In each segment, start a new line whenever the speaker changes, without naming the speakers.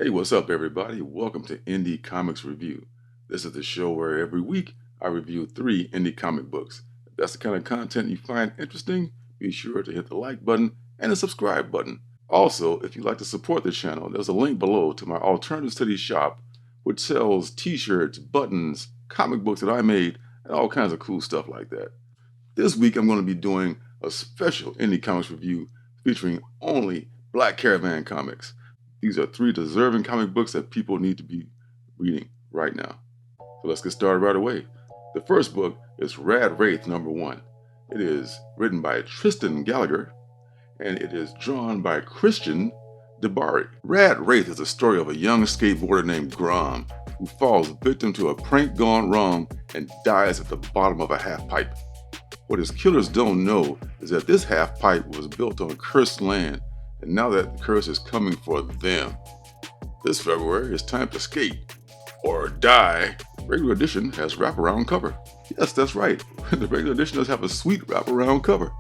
Hey, what's up, everybody? Welcome to Indie Comics Review. This is the show where every week I review 3 indie comic books. If that's the kind of content you find interesting, be sure to hit the like button and the subscribe button. Also, if you'd like to support the channel, there's a link below to my Alternative Studies shop, which sells t-shirts, buttons, comic books that I made, and all kinds of cool stuff like that. This week I'm going to be doing a special Indie Comics Review featuring only Black Caravan comics. These are 3 deserving comic books that people need to be reading right now. So let's get started right away. The first book is Rad Wraith #1. It is written by Tristan Gallagher, and it is drawn by Christian DeBari. Rad Wraith is the story of a young skateboarder named Grom who falls victim to a prank gone wrong and dies at the bottom of a half pipe. What his killers don't know is that this half pipe was built on cursed land, and now that the curse is coming for them. This February, it's time to skate or die. Regular edition has wraparound cover. Yes, that's right. The regular edition does have a sweet wraparound cover.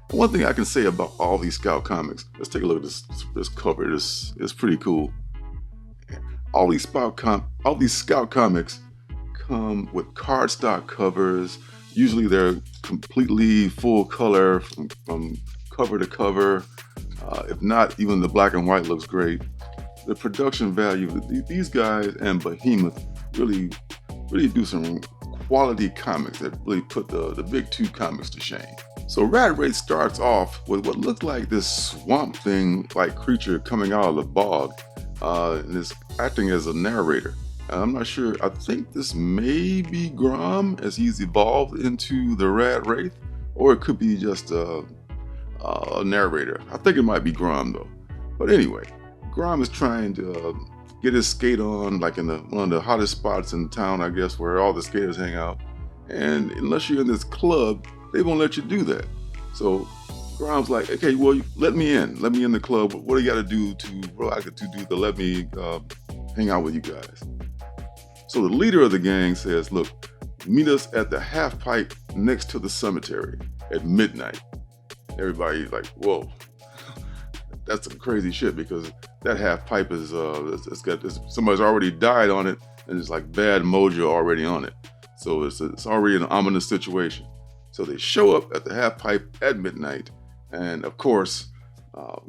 And one thing I can say about all these Scout comics, let's take a look at this cover. It's pretty cool. All these Scout comics come with cardstock covers. Usually they're completely full color from cover to cover. If not, even the black and white looks great. The production value, these guys and Behemoth really do some quality comics that really put the big 2 comics to shame. So Rad Wraith starts off with what looks like this swamp thing-like creature coming out of the bog, and is acting as a narrator. I'm not sure, I think this may be Grom as he's evolved into the Rad Wraith, or it could be just a narrator. I think it might be Grom though. But anyway, Grom is trying to get his skate on, like in one of the hottest spots in town, I guess, where all the skaters hang out. And unless you're in this club, they won't let you do that. So Grom's like, okay, well, let me in the club. What do you got to do to let me hang out with you guys? So the leader of the gang says, look, meet us at the half pipe next to the cemetery at midnight. Everybody's like, whoa, that's some crazy shit, because that half pipe is somebody's already died on it, and it's like bad mojo already on it. So it's already an ominous situation. So they show up at the half pipe at midnight, and of course,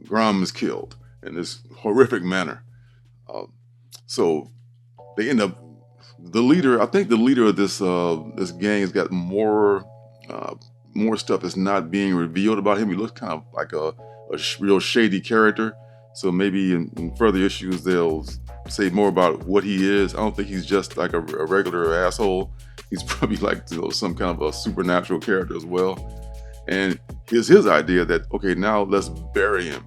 Grom is killed in this horrific manner. So they end up, I think the leader of this gang has got more stuff that's not being revealed about him. He looks kind of like a real shady character. So maybe in further issues, they'll say more about what he is. I don't think he's just like a regular asshole. He's probably like, some kind of a supernatural character as well. And here's his idea that, okay, now let's bury him.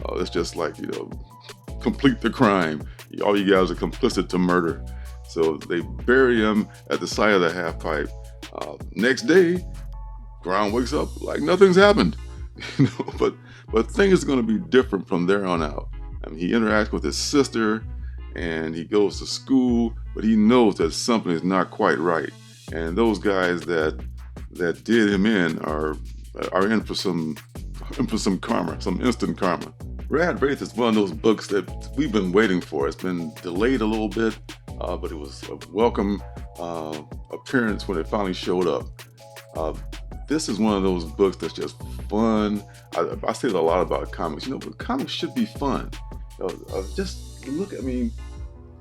Let's just complete the crime. All you guys are complicit to murder. So they bury him at the side of the half pipe. Next day, Grom wakes up like nothing's happened. But things are going to be different from there on out. I mean, he interacts with his sister, and he goes to school, but he knows that something is not quite right. And those guys that did him in are in for some karma, some instant karma. Rad Wraith is one of those books that we've been waiting for. It's been delayed a little bit, but it was a welcome appearance when it finally showed up. This is one of those books that's just fun. I say that a lot about comics, but comics should be fun. Just look,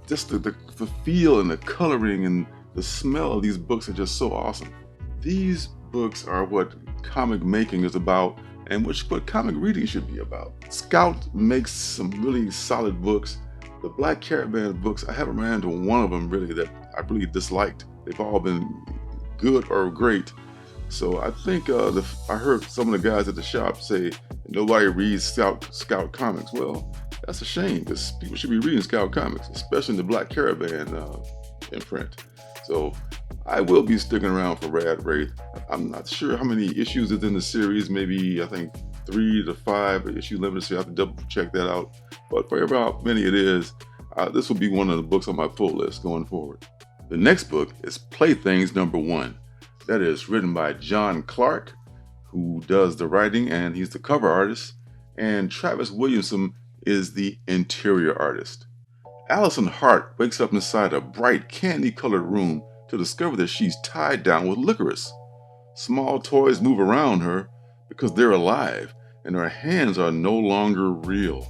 just the feel and the coloring and the smell of these books are just so awesome. These books are what comic making is about, and what comic reading should be about. Scout makes some really solid books. The Black Caravan books, I haven't ran into one of them really that I really disliked. They've all been good or great. So I think I heard some of the guys at the shop say nobody reads Scout comics. Well, that's a shame, because people should be reading Scout comics, especially in the Black Caravan imprint. So I will be sticking around for Rad Wraith. I'm not sure how many issues is in the series. Maybe I think 3 to 5 issue limited, so I have to double check that out. But for how many it is, this will be one of the books on my pull list going forward. The next book is Playthings #1. That is written by John Clark, who does the writing, and he's the cover artist, and Travis Williamson is the interior artist. Allison Hart wakes up inside a bright candy-colored room to discover that she's tied down with licorice. Small toys move around her because they're alive, and her hands are no longer real.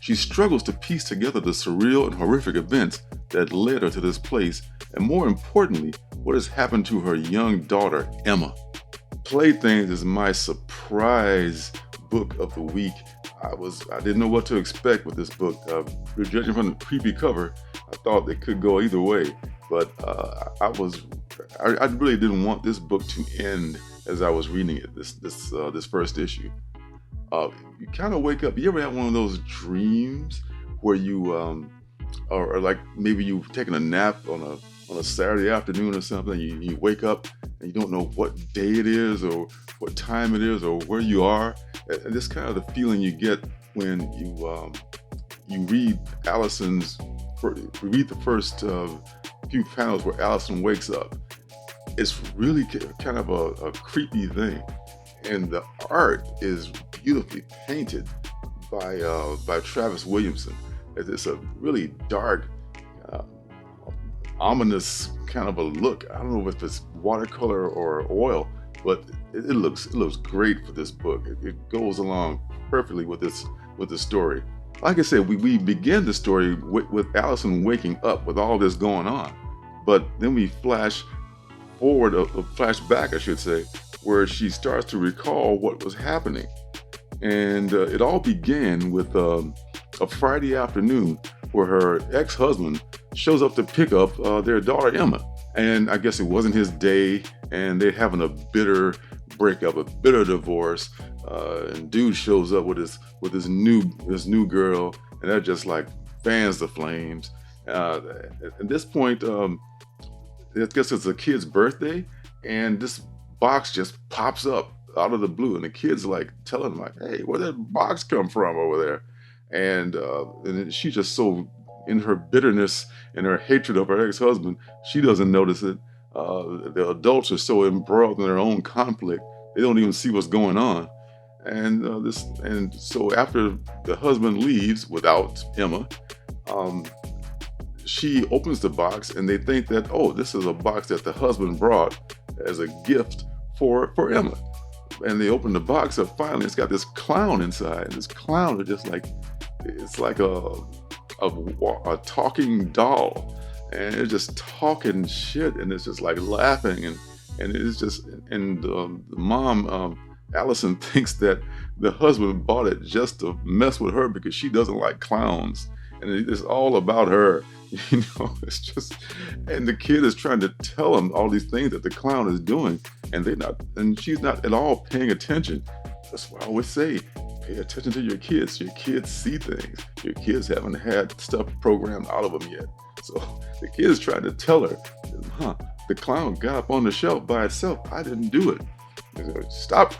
She struggles to piece together the surreal and horrific events that led her to this place, and more importantly, what has happened to her young daughter, Emma. Playthings is my surprise book of the week. I didn't know what to expect with this book. Judging from the creepy cover, I thought it could go either way, but I really didn't want this book to end as I was reading it. This first issue. You kind of wake up. You ever have one of those dreams where you or like maybe you've taken a nap on a Saturday afternoon or something? You wake up and you don't know what day it is or what time it is or where you are. And this kind of the feeling you get when you read the first few panels where Allison wakes up. It's really kind of a creepy thing, and the art is beautifully painted by Travis Williamson. It's a really dark, ominous kind of a look. I don't know if it's watercolor or oil, but it looks great for this book. It goes along perfectly with this story. Like I said, we begin the story with Allison waking up with all this going on, but then we flash forward, a flashback, I should say, where she starts to recall what was happening. And it all began with a Friday afternoon where her ex-husband shows up to pick up their daughter Emma. And I guess it wasn't his day, and they're having a bitter breakup, a bitter divorce. And dude shows up with his new girl, and that just like fans the flames. At this point, I guess it's a kid's birthday, and this box just pops up out of the blue, and the kid's like telling him, like, "Hey, where'd that box come from over there?" And she's just so in her bitterness and her hatred of her ex-husband, she doesn't notice it. The adults are so embroiled in their own conflict, they don't even see what's going on. And so after the husband leaves without Emma, she opens the box, and they think that, oh, this is a box that the husband brought as a gift for Emma. And they open the box up. Finally, it's got this clown inside. And this clown is just like, it's like a talking doll, and it's just talking shit, and it's just like laughing, and it's just, and the mom, Allison, thinks that the husband bought it just to mess with her because she doesn't like clowns, and it's all about her. It's just, and the kid is trying to tell him all these things that the clown is doing, and she's not at all paying attention. That's why I always say, pay attention to your kids. Your kids see things. Your kids haven't had stuff programmed out of them yet. So the kid is trying to tell her, the clown got up on the shelf by itself. I didn't do it. Stop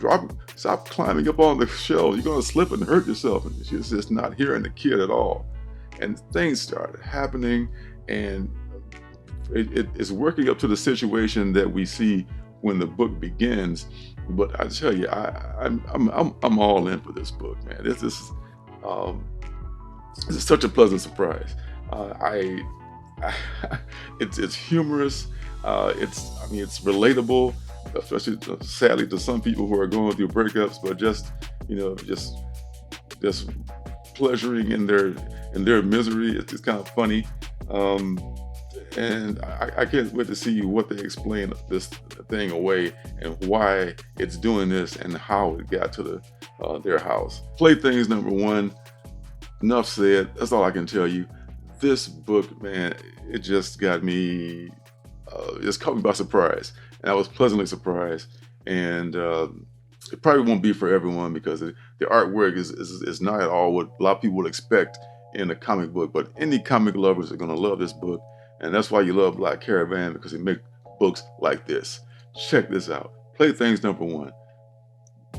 climbing up on the shelf. You're going to slip and hurt yourself. And she's just not hearing the kid at all. And things started happening, and it's working up to the situation that we see when the book begins. But I tell you, I'm all in for this book, man. This is such a pleasant surprise. It's humorous. It's relatable, especially sadly to some people who are going through breakups, but just pleasuring in their misery. It's kind of funny, and I can't wait to see what they explain this thing away and why it's doing this and how it got to their house. Playthings number 1. Enough said. That's all I can tell you. This book, man, it just got me, just caught me by surprise, and I was pleasantly surprised. And it probably won't be for everyone because the artwork is not at all what a lot of people would expect in a comic book. But any comic lovers are going to love this book, and that's why you love Black Caravan, because they make books like this. Check this out. Playthings number 1.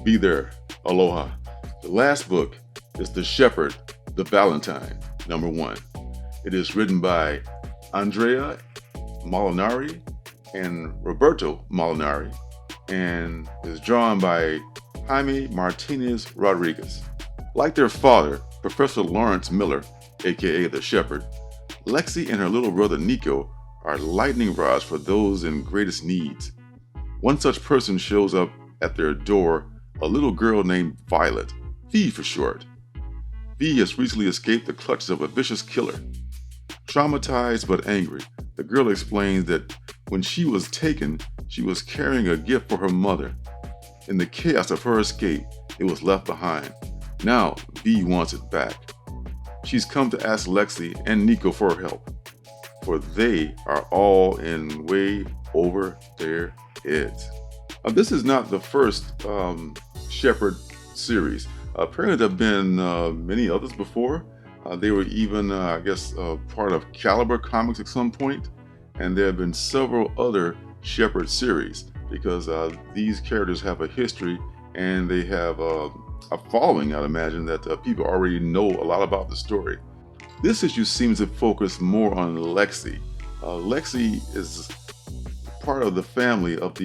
Be there. Aloha. The last book is The Shepherd The Valentine, number 1. It is written by Andrea Molinari and Roberto Molinari, and is drawn by Jaime Martinez Rodriguez. Like their father, Professor Lawrence Miller, aka The Shepherd, Lexi and her little brother Nico are lightning rods for those in greatest needs. One such person shows up at their door, a little girl named Violet, V for short. V has recently escaped the clutches of a vicious killer. Traumatized but angry, the girl explains that when she was taken, she was carrying a gift for her mother. In the chaos of her escape, it was left behind. Now, V wants it back. She's come to ask Lexi and Nico for help, for they are all in way over their heads. This is not the first Shepherd series. Apparently there have been many others before. They were even, part of Caliber Comics at some point, and there have been several other Shepherd series because these characters have a history and they have a following, I'd imagine, that people already know a lot about the story. This issue seems to focus more on Lexi. Lexi is part of the family of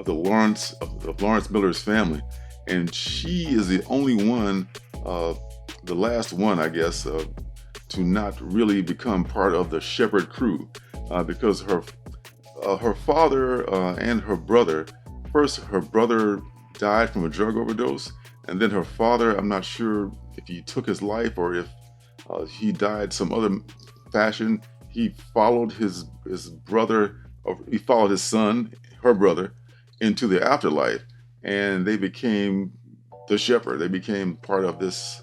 Lawrence Miller's family, and she is the only one, the last one, I guess, to not really become part of the Shepherd crew, because her father and her brother. First, her brother died from a drug overdose, and then her father, I'm not sure if he took his life or if he died some other fashion. He followed his brother, or he followed his son, her brother, into the afterlife, and they became the Shepherd. They became part of this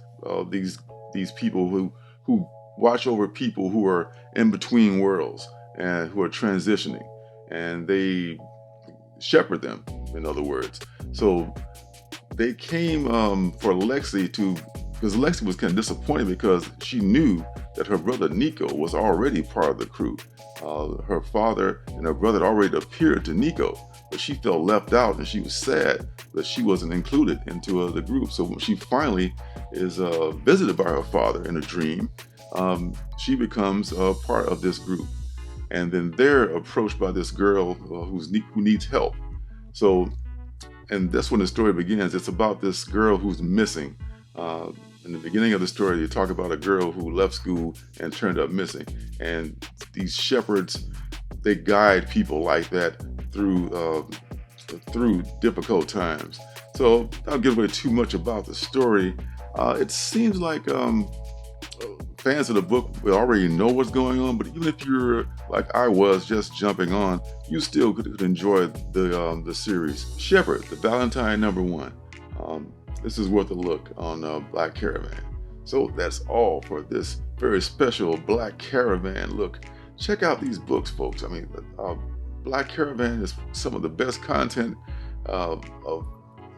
these people who watch over people who are in between worlds and who are transitioning, and they shepherd them, in other words. So they came for Lexi because Lexi was kind of disappointed because she knew that her brother Nico was already part of the crew. Her father and her brother had already appeared to Nico, but she felt left out and she was sad that she wasn't included into the group. So when she finally is visited by her father in a dream, she becomes part of this group. And then they're approached by this girl who needs help. So, and that's when the story begins. It's about this girl who's missing. In the beginning of the story, you talk about a girl who left school and turned up missing. And these shepherds, they guide people like that through difficult times. So I'll give away too much about the story. It seems like fans of the book will already know what's going on, but even if you're like I was, just jumping on, you still could enjoy the series. Shepherd, The Valentine #1. This is worth a look on Black Caravan. So that's all for this very special Black Caravan look. Check out these books, folks. I mean, Black Caravan is some of the best content of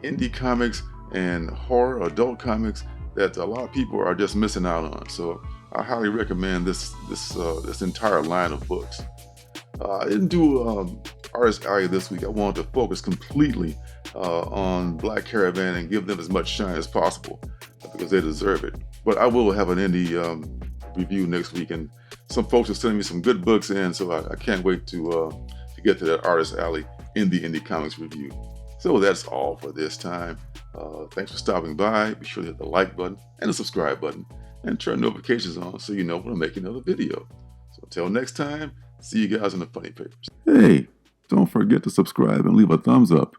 indie comics and horror adult comics that a lot of people are just missing out on. So I highly recommend this entire line of books. I didn't do Artist Alley this week. I wanted to focus completely on Black Caravan and give them as much shine as possible because they deserve it. But I will have an indie review next week, and some folks are sending me some good books in, so I can't wait to get to that Artist Alley Indie Comics review. So that's all for this time. Thanks for stopping by. Be sure to hit the like button and the subscribe button and turn notifications on so you know when I make another video. So until next time, see you guys in the funny papers. Hey, don't forget to subscribe and leave a thumbs up.